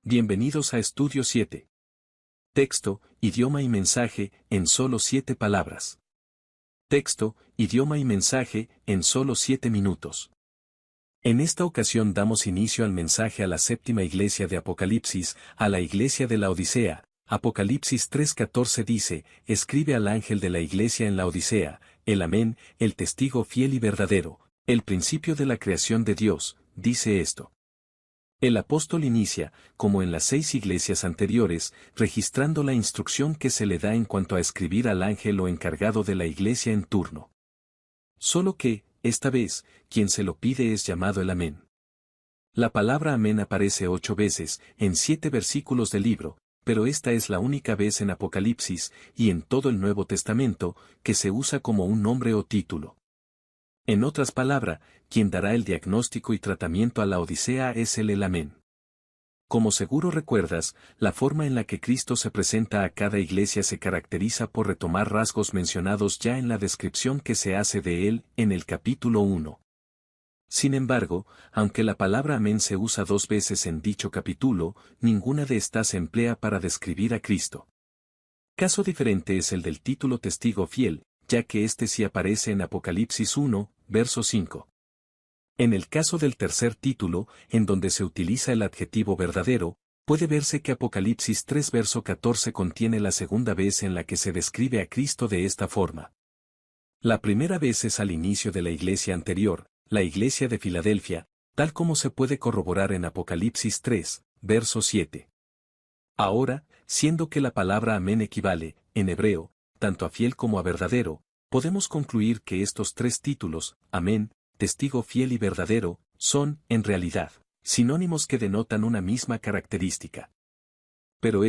Bienvenidos a Estudio 7. Texto, idioma y mensaje, en solo 7 palabras. Texto, idioma y mensaje, en solo 7 minutos. En esta ocasión damos inicio al mensaje a la séptima iglesia de Apocalipsis, a la iglesia de la Odisea. Apocalipsis 3:14 dice, escribe al ángel de la iglesia en la Odisea, el Amén, el testigo fiel y verdadero, el principio de la creación de Dios, dice esto. El apóstol inicia, como en las 6 iglesias anteriores, registrando la instrucción que se le da en cuanto a escribir al ángel o encargado de la iglesia en turno. Solo que, esta vez, quien se lo pide es llamado el Amén. La palabra Amén aparece 8 veces, en 7 versículos del libro, pero esta es la única vez en Apocalipsis, y en todo el Nuevo Testamento, que se usa como un nombre o título. En otras palabras, quien dará el diagnóstico y tratamiento a la Odisea es el Amén. Como seguro recuerdas, la forma en la que Cristo se presenta a cada iglesia se caracteriza por retomar rasgos mencionados ya en la descripción que se hace de él en el capítulo 1. Sin embargo, aunque la palabra Amén se usa 2 veces en dicho capítulo, ninguna de estas se emplea para describir a Cristo. Caso diferente es el del título testigo fiel, ya que este sí aparece en Apocalipsis 1, verso 5. En el caso del tercer título, en donde se utiliza el adjetivo verdadero, puede verse que Apocalipsis 3 verso 14 contiene la segunda vez en la que se describe a Cristo de esta forma. La primera vez es al inicio de la iglesia anterior, la iglesia de Filadelfia, tal como se puede corroborar en Apocalipsis 3, verso 7. Ahora, siendo que la palabra amén equivale, en hebreo, tanto a fiel como a verdadero, podemos concluir que estos 3 títulos, amén, testigo fiel y verdadero, son, en realidad, sinónimos que denotan una misma característica. Pero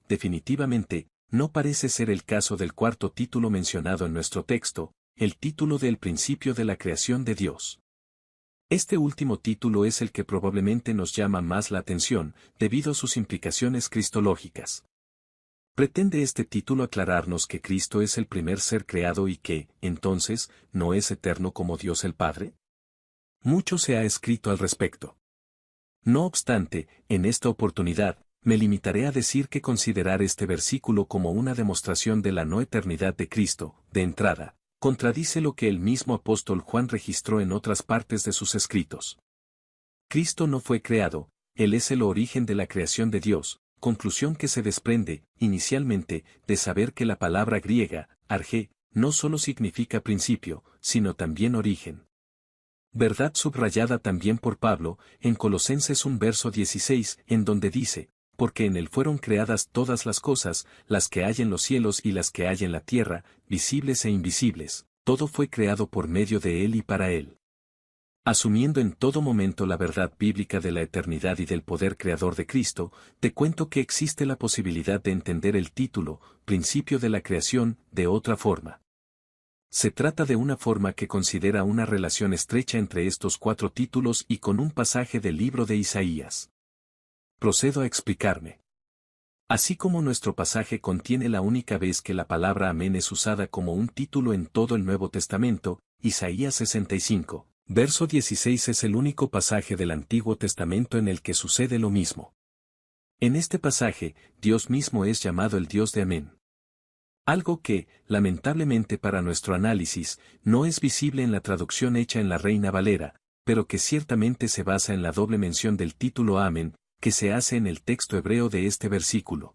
definitivamente, no parece ser el caso del cuarto título mencionado en nuestro texto, el título del principio de la creación de Dios. Este último título es el que probablemente nos llama más la atención, debido a sus implicaciones cristológicas. ¿Pretende este título aclararnos que Cristo es el primer ser creado y que, entonces, no es eterno como Dios el Padre? Mucho se ha escrito al respecto. No obstante, en esta oportunidad, me limitaré a decir que considerar este versículo como una demostración de la no eternidad de Cristo, de entrada, contradice lo que el mismo apóstol Juan registró en otras partes de sus escritos. Cristo no fue creado, Él es el origen de la creación de Dios, conclusión que se desprende, inicialmente, de saber que la palabra griega, arge, no solo significa principio, sino también origen. Verdad subrayada también por Pablo, en Colosenses 1 verso 16, en donde dice, porque en él fueron creadas todas las cosas, las que hay en los cielos y las que hay en la tierra, visibles e invisibles, todo fue creado por medio de él y para él. Asumiendo en todo momento la verdad bíblica de la eternidad y del poder creador de Cristo, te cuento que existe la posibilidad de entender el título, principio de la creación, de otra forma. Se trata de una forma que considera una relación estrecha entre estos 4 títulos y con un pasaje del libro de Isaías. Procedo a explicarme. Así como nuestro pasaje contiene la única vez que la palabra amén es usada como un título en todo el Nuevo Testamento, Isaías 65. Verso 16 es el único pasaje del Antiguo Testamento en el que sucede lo mismo. En este pasaje, Dios mismo es llamado el Dios de Amén. Algo que, lamentablemente para nuestro análisis, no es visible en la traducción hecha en la Reina Valera, pero que ciertamente se basa en la doble mención del título Amén, que se hace en el texto hebreo de este versículo.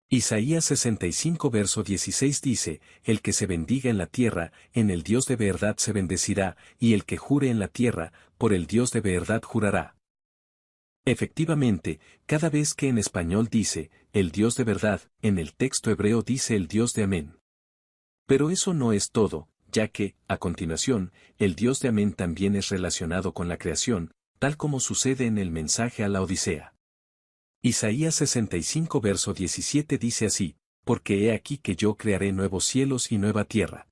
Isaías 65 verso 16 dice, el que se bendiga en la tierra, en el Dios de verdad se bendecirá, y el que jure en la tierra, por el Dios de verdad jurará. Efectivamente, cada vez que en español dice, el Dios de verdad, en el texto hebreo dice el Dios de Amén. Pero eso no es todo, ya que, a continuación, el Dios de Amén también es relacionado con la creación, tal como sucede en el mensaje a la Odisea. Isaías 65 verso 17 dice así, porque he aquí que yo crearé nuevos cielos y nueva tierra.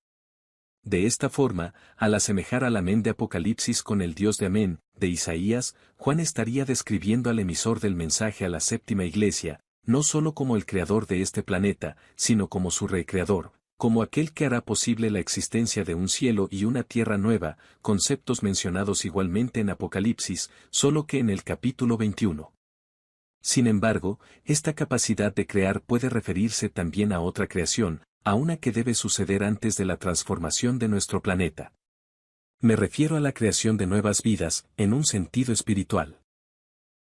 De esta forma, al asemejar al Amén de Apocalipsis con el Dios de Amén, de Isaías, Juan estaría describiendo al emisor del mensaje a la séptima iglesia, no solo como el creador de este planeta, sino como su recreador, como aquel que hará posible la existencia de un cielo y una tierra nueva, conceptos mencionados igualmente en Apocalipsis, solo que en el capítulo 21. Sin embargo, esta capacidad de crear puede referirse también a otra creación, a una que debe suceder antes de la transformación de nuestro planeta. Me refiero a la creación de nuevas vidas, en un sentido espiritual.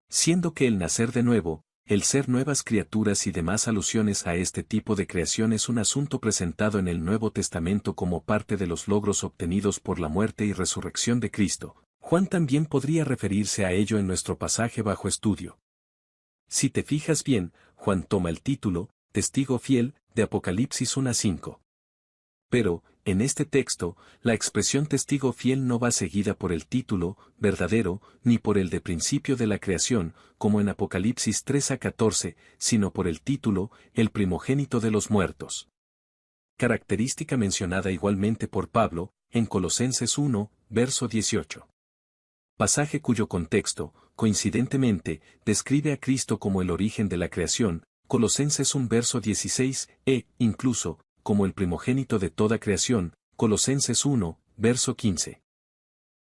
Siendo que el nacer de nuevo, el ser nuevas criaturas y demás alusiones a este tipo de creación es un asunto presentado en el Nuevo Testamento como parte de los logros obtenidos por la muerte y resurrección de Cristo, Juan también podría referirse a ello en nuestro pasaje bajo estudio. Si te fijas bien, Juan toma el título, Testigo fiel, de Apocalipsis 1:5. Pero, en este texto, la expresión testigo fiel no va seguida por el título, verdadero, ni por el de principio de la creación, como en Apocalipsis 3:14, sino por el título, el primogénito de los muertos. Característica mencionada igualmente por Pablo, en Colosenses 1, verso 18. Pasaje cuyo contexto, coincidentemente, describe a Cristo como el origen de la creación, Colosenses 1 verso 16, incluso, como el primogénito de toda creación, Colosenses 1, verso 15.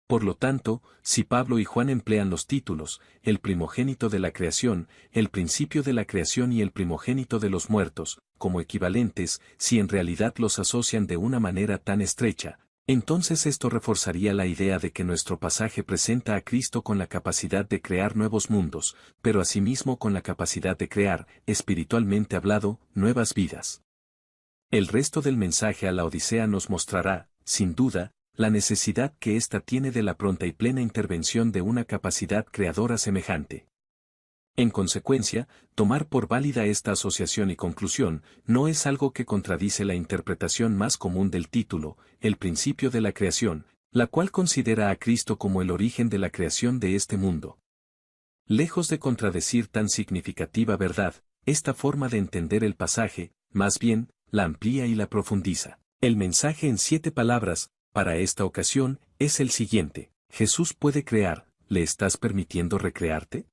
Por lo tanto, si Pablo y Juan emplean los títulos, el primogénito de la creación, el principio de la creación y el primogénito de los muertos, como equivalentes, si en realidad los asocian de una manera tan estrecha, entonces esto reforzaría la idea de que nuestro pasaje presenta a Cristo con la capacidad de crear nuevos mundos, pero asimismo con la capacidad de crear, espiritualmente hablado, nuevas vidas. El resto del mensaje a la Odisea nos mostrará, sin duda, la necesidad que ésta tiene de la pronta y plena intervención de una capacidad creadora semejante. En consecuencia, tomar por válida esta asociación y conclusión no es algo que contradice la interpretación más común del título, el principio de la creación, la cual considera a Cristo como el origen de la creación de este mundo. Lejos de contradecir tan significativa verdad, esta forma de entender el pasaje, más bien, la amplía y la profundiza. El mensaje en 7 palabras, para esta ocasión, es el siguiente: Jesús puede crear, ¿le estás permitiendo recrearte?